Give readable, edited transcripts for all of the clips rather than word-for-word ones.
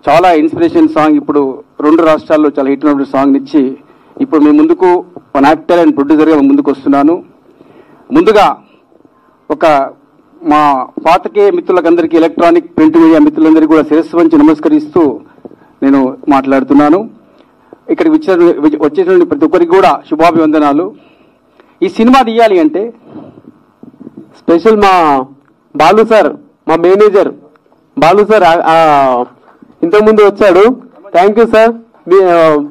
చాలా inspiration song ఇప్పుడు 2 రాష్ట్రాల్లో చాలా హిట్ అయిన సాంగ్ ఇచ్చి ఇప్పుడు మీ ముందుకు ఒక యాక్టర్ అండ్ ప్రొడ్యూసర్గా ముందుకు వస్తున్నాను. ముందుగా ఒక మా పాతకే మిత్రులకందరికీ ఎలక్ట్రానిక్ ప్రింట్ మీడియా మిత్రులందరికీ కూడా శిరస్సు వంచి నమస్కరిస్తూ నేను మాట్లాడుతున్నాను. ఇక్కడికి వచ్చేటువంటి ప్రతి ఒక్కరికి కూడా శుభాభివందనాలు. ఈ సినిమా తీయాలి అంటే స్పెషల్ మా బాలు సార్, మా మేనేజర్ బాలు సార్ ఇంతకుముందు వచ్చాడు. Thank you sir.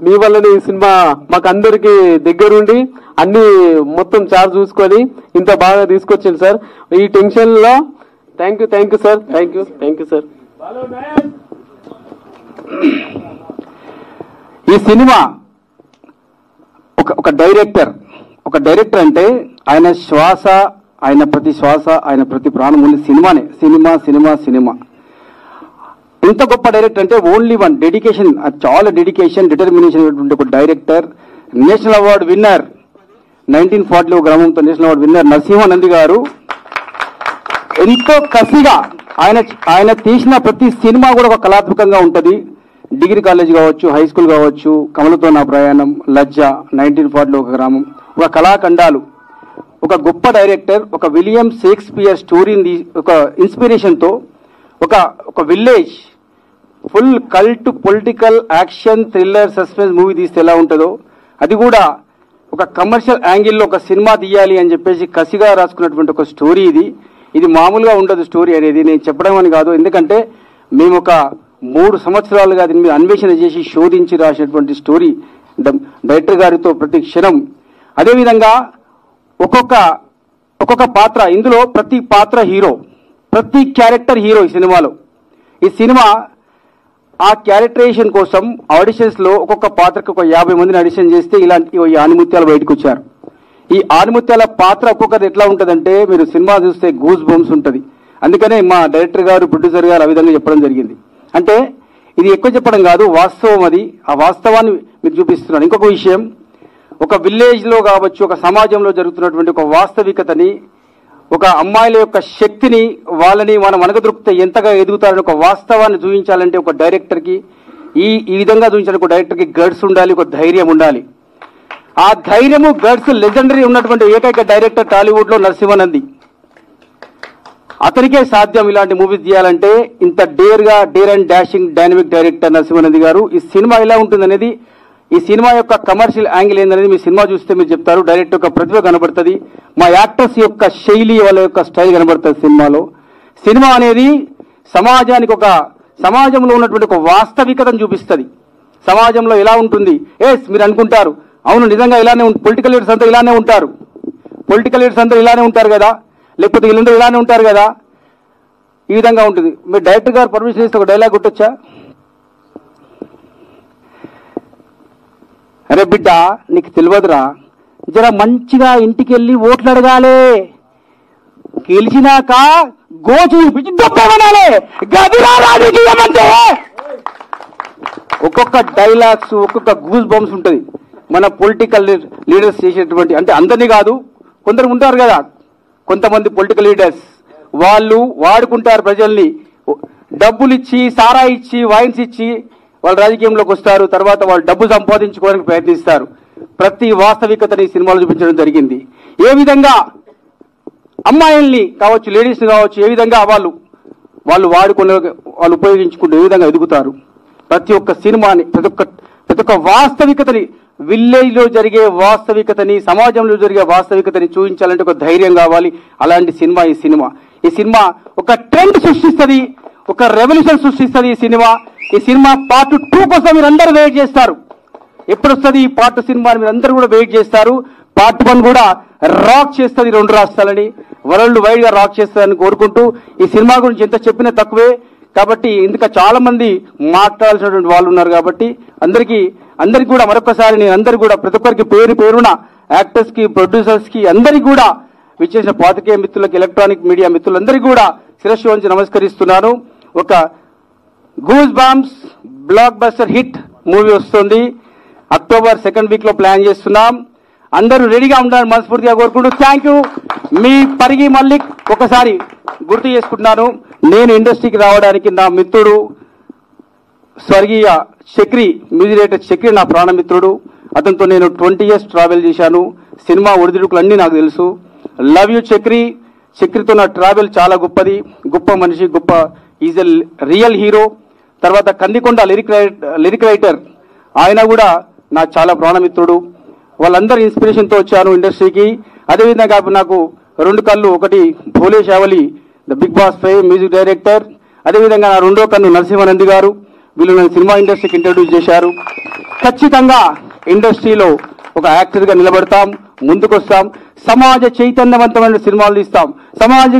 మీ వల్లనే ఈ సినిమా మాకు అందరికి దగ్గరుండి అన్ని మొత్తం చార్జ్ చూసుకొని ఇంత బాగా తీసుకొచ్చింది సార్. ఈ టెన్షన్ లో thank you sir. Thank you sir. ఈ సినిమా ఒక డైరెక్టర్ అంటే ఆయన శ్వాస, ఆయన ప్రతి శ్వాస, ఆయన ప్రతి ప్రాణం ఉంది సినిమానే. సినిమా ఇంత గొప్ప డైరెక్టర్ అంటే ఓన్లీ వన్ డెడికేషన్, చాలా డెడికేషన్, డిటర్మినేషన్ ఒక డైరెక్టర్. నేషనల్ అవార్డు విన్నర్ 1940 గ్రామంతో national award winner Narasimha Nandi garu ఎంతో కసిగా ఆయన తీసిన ప్రతి సినిమా కూడా ఒక కళాత్మకంగా ఉంటుంది. డిగ్రీ కాలేజ్ కావచ్చు, హై స్కూల్ కావచ్చు, కమలతో నా ప్రయాణం, లజ్జ, 1940 ఒక గ్రామం, ఒక కళాఖండాలు. ఒక గొప్ప డైరెక్టర్ ఒక విలియం షేక్స్పియర్ స్టోరీని ఒక ఇన్స్పిరేషన్తో ఒక village full cult political action thriller suspense movie తీస్తే ఎలా ఉంటుందో అది కూడా ఒక కమర్షియల్ యాంగిల్లో ఒక సినిమా తీయాలి అని చెప్పేసి కసిగా రాసుకున్నటువంటి ఒక స్టోరీ ఇది మామూలుగా ఉండదు. స్టోరీ అనేది నేను చెప్పడం అని కాదు, ఎందుకంటే మేము ఒక 3 సంవత్సరాలుగా దీని మీద అన్వేషణ చేసి శోధించి రాసినటువంటి స్టోరీ డైరెక్టర్ గారితో ప్రతి క్షణం. అదేవిధంగా ఒక్కొక్క పాత్ర, ఇందులో ప్రతి పాత్ర హీరో, ప్రతి క్యారెక్టర్ హీరో ఈ సినిమా ఆ క్యారెక్టరైజేషన్ కోసం ఆడిషన్స్ లో ఒక్కొక్క పాత్రకు ఒక 50 మందిని ఆడిషన్ చేస్తే ఇలాంటి ఈ ఆనిముత్యాలు బయటకు వచ్చారు. ఈ ఆనిముత్యాల పాత్ర ఒక్కొక్కరు ఎట్లా ఉంటుందంటే మీరు సినిమా చూస్తే గూస్ బంప్స్ ఉంటుంది. అందుకనే మా డైరెక్టర్ గారు, ప్రొడ్యూసర్ గారు ఆ విధంగా చెప్పడం జరిగింది. అంటే ఇది ఎక్కువ చెప్పడం కాదు, వాస్తవం అది. ఆ వాస్తవాన్ని మీకు చూపిస్తున్నాను. ఇంకొక విషయం, ఒక విలేజ్ లో కావచ్చు, ఒక సమాజంలో జరుగుతున్నటువంటి ఒక వాస్తవికతని, ఒక అమ్మాయిల యొక్క శక్తిని, వాళ్ళని మనం అనగదొరికితే ఎంతగా ఎదుగుతారని ఒక వాస్తవాన్ని చూపించాలంటే ఒక డైరెక్టర్కి ఈ విధంగా చూపించాలి. ఒక డైరెక్టర్కి గట్స్ ఉండాలి, ఒక ధైర్యం ఉండాలి. ఆ ధైర్యము గట్స్ లెజెండరీ ఉన్నటువంటి ఏకైక డైరెక్టర్ టాలీవుడ్ లో నరసింహానంది. అతనికే సాధ్యం ఇలాంటి మూవీస్ తీయాలంటే. ఇంత dare and dashing dynamic director Narasimha Nandi garu. ఈ సినిమా ఎలా ఉంటుందనేది, ఈ సినిమా యొక్క కమర్షియల్ యాంగిల్ ఏందనేది మీ సినిమా చూస్తే మీరు చెప్తారు. డైరెక్టర్ యొక్క ప్రతిభ కనబడుతుంది, మా యాక్టర్స్ యొక్క శైలి, వాళ్ళ యొక్క స్టైల్ కనబడుతుంది సినిమాలో. సినిమా అనేది సమాజంలో ఉన్నటువంటి ఒక వాస్తవికతను చూపిస్తుంది. సమాజంలో ఎలా ఉంటుంది మీరు అనుకుంటారు, అవును నిజంగా ఇలానే పొలిటికల్ లీడర్స్ అంతా ఇలానే ఉంటారు, ఇలానే ఉంటారు కదా, లేకపోతే వీళ్ళందరూ ఇలానే ఉంటారు కదా, ఈ విధంగా ఉంటుంది. మీరు డైరెక్టర్ గారు పర్మిషన్ ఇస్తే ఒక డైలాగ్ కొట్టొచ్చా? అరే బిడ్డ నీకు తెలియదురా, జర మంచిగా ఇంటికి వెళ్ళి ఓట్లు అడగాలి, గెలిచినాక గోచు గదిరా రాజకీయం అంటే. ఒక్కొక్క డైలాగ్స్, ఒక్కొక్క గూస్ బంప్స్ ఉంటుంది. మన పొలిటికల్ లీడర్స్ చేసేటువంటి, అంటే అందరినీ కాదు, కొందరు ఉంటారు కదా, కొంతమంది పొలిటికల్ లీడర్స్ వాళ్ళు వాడుకుంటారు ప్రజల్ని, డబ్బులు ఇచ్చి, సారా ఇచ్చి, వైన్స్ ఇచ్చి వాళ్ళు రాజకీయంలోకి వస్తారు. తర్వాత వాళ్ళు డబ్బు సంపాదించుకోవడానికి ప్రయత్నిస్తారు. ప్రతి వాస్తవికతని సినిమాలు చూపించడం జరిగింది. ఏ విధంగా అమ్మాయిల్ని కావచ్చు, లేడీస్ కావచ్చు, ఏ విధంగా వాళ్ళు ఉపయోగించుకుంటూ ఏ విధంగా ఎదుగుతారు. ప్రతి ఒక్క సినిమాని, ప్రతి ఒక్క వాస్తవికతని, విలేజ్ లో జరిగే వాస్తవికతని, సమాజంలో జరిగే వాస్తవికతని చూపించాలంటే ఒక ధైర్యం కావాలి. అలాంటి సినిమా ఈ సినిమా ఒక ట్రెండ్ సృష్టిస్తుంది, ఒక రెవల్యూషన్ సృష్టిస్తుంది. ఈ సినిమా పార్ట్ 2 కోసం మీరు అందరూ వెయిట్ చేస్తారు. ఎప్పుడు వస్తుంది ఈ పార్ట్ సినిమాని మీరు అందరూ కూడా వెయిట్ చేస్తారు. పార్ట్ 1 కూడా రాక్ చేస్తుంది 2 రాష్ట్రాలని, వరల్డ్ వైడ్ గా రాక్ చేస్తుందని కోరుకుంటూ, ఈ సినిమా గురించి ఎంత చెప్పినా తక్కువే. కాబట్టి ఇంకా చాలా మంది మాట్లాడాల్సినటువంటి వాళ్ళు ఉన్నారు. కాబట్టి అందరికీ కూడా మరొకసారి నేను అందరికీ కూడా ప్రతి ఒక్కరికి పేరున యాక్టర్స్ కి, ప్రొడ్యూసర్స్ కి అందరికీ కూడా విచ్చేసిన పాతికేయ మిత్రులకి, ఎలక్ట్రానిక్ మీడియా మిత్రులందరికీ కూడా శిరస్సు వంచి నమస్కరిస్తున్నాను. ఒక goose bumps block buster hit movie వస్తుంది. అక్టోబర్ 2nd వీక్ లో ప్లాన్ చేస్తున్నాం. అందరూ రెడీగా ఉండాలని మనస్ఫూర్తిగా కోరుకుంటూ థ్యాంక్ యూ. మీ పరిగి మళ్ళీ ఒకసారి గుర్తు చేసుకుంటున్నాను, నేను ఇండస్ట్రీకి రావడానికి నా మిత్రుడు స్వర్గీయ చక్రి, మ్యూజిక్ డైరెక్టర్ చక్రి నా ప్రాణమిత్రుడు. అతనితో నేను 20 years ట్రావెల్ చేశాను. సినిమా ఒడిదుడుకులు అన్నీ నాకు తెలుసు. Love you Chakri. చక్రితో నా ట్రావెల్ చాలా గొప్పది. గొప్ప మనిషి, గొప్ప ఈజ్ ఎ రియల్ హీరో. తర్వాత కందికొండ లిరిక్ రైటర్, ఆయన కూడా నా చాలా ప్రాణమిత్రుడు. వాళ్ళందరూ ఇన్స్పిరేషన్తో వచ్చాను ఇండస్ట్రీకి. అదేవిధంగా నాకు 2 కళ్ళు, ఒకటి Bhole Shavali the Bigg Boss 5 music director, అదేవిధంగా నా 2వ కన్ను నరసింహానంది గారు. వీళ్ళు నన్ను సినిమా ఇండస్ట్రీకి ఇంట్రడ్యూస్ చేశారు. ఖచ్చితంగా ఇండస్ట్రీలో ఒక యాక్టర్గా నిలబడతాం, ముందుకొస్తాం, సమాజ చైతన్యవంతమైన సినిమాలు తీస్తాం. సమాజ